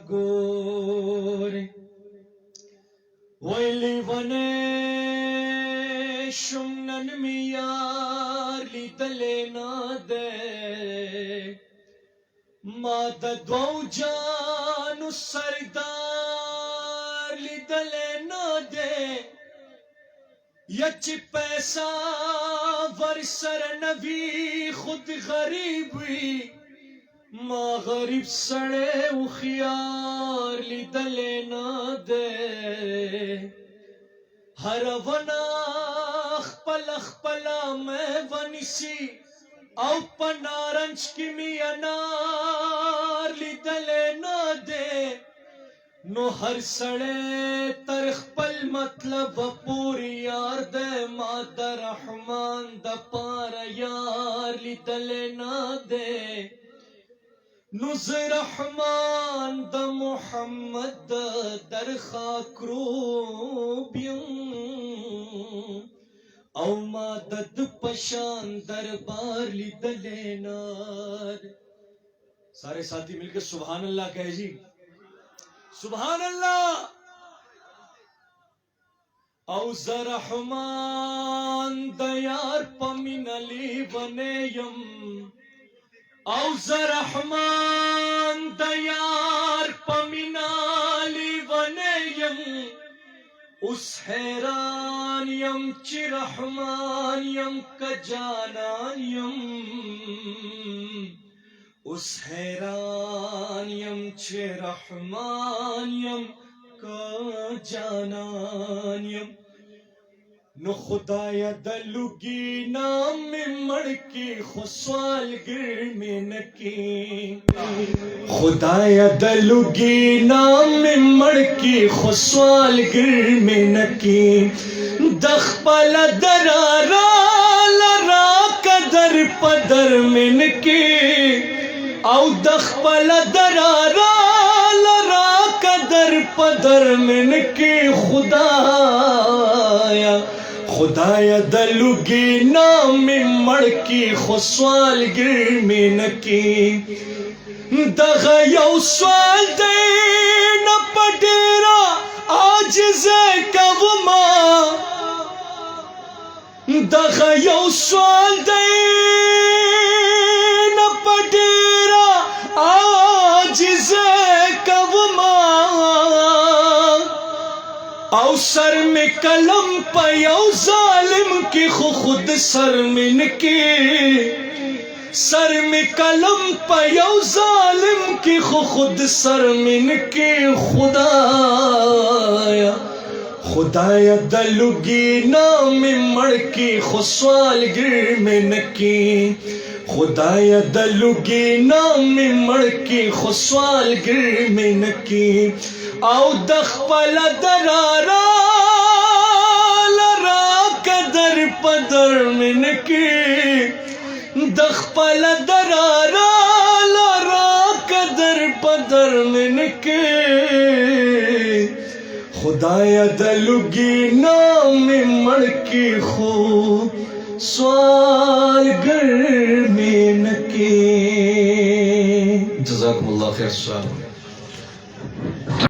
gore Oili vane shumnan miyar lidale na de Mada dwau janu sardar lidale na de Yachi paisa varsar navi khud gharibwi Ma gharib sade ukhyar lidale na de Har vana khpala khpala mein vanisi Au panaranj ki mi anar lidale na de No har sade tar khpal matlab puri yar de Mada Rahman da para yar lidale na de Nuz Rahman da Muhammad dar khakrubyum Au madad pashan darbar lidale nar सारे साथी मिलकर सुभान अल्लाह कहे जी सुभान अल्लाह औज़ रहमान दयार पमिनली बनेयम औज़ रहमान दयार पमिनली बनेयम उस हैरान यम ची रहमान यम का जानान यम उस हैरान यम चे रहमान यम का जानान यम नो खुदाया दलुगी नाम में मड़की खुसवाल गिर में नकी खुदाया दलुगी नाम में मड़की खुसवाल गिर में नकी दखपला दरारा लरा कदर पदर में नकी औ दखपला दरारा लरा कदर पदर में नकी खुदाया दलुगी नाम मड़की खुसवाल गिर में नकी दगा यौ सवाल दे न पडेरा आज जे कवमा दगा यौ सवाल दे न पडेरा आज जे कवमा औ सर में कलम पयो जालिम की खुद सर में नकी सर में कलम पयो जालिम की खुद सर में नकी खुदाया दलुगी नाम मड़की खुसवाल गिर में नकी खुदाया दलुगी नाम मड़की खुसवाल गिर में नकी औ दखपला दरारा लरा कदर पदर में नकी दखपला दरारा लरा कदर पदर में नकी खुदाया दलुगी नाम मड़की खुसवाल गिर में नकी जज़ाकुमुल्लाह खैर।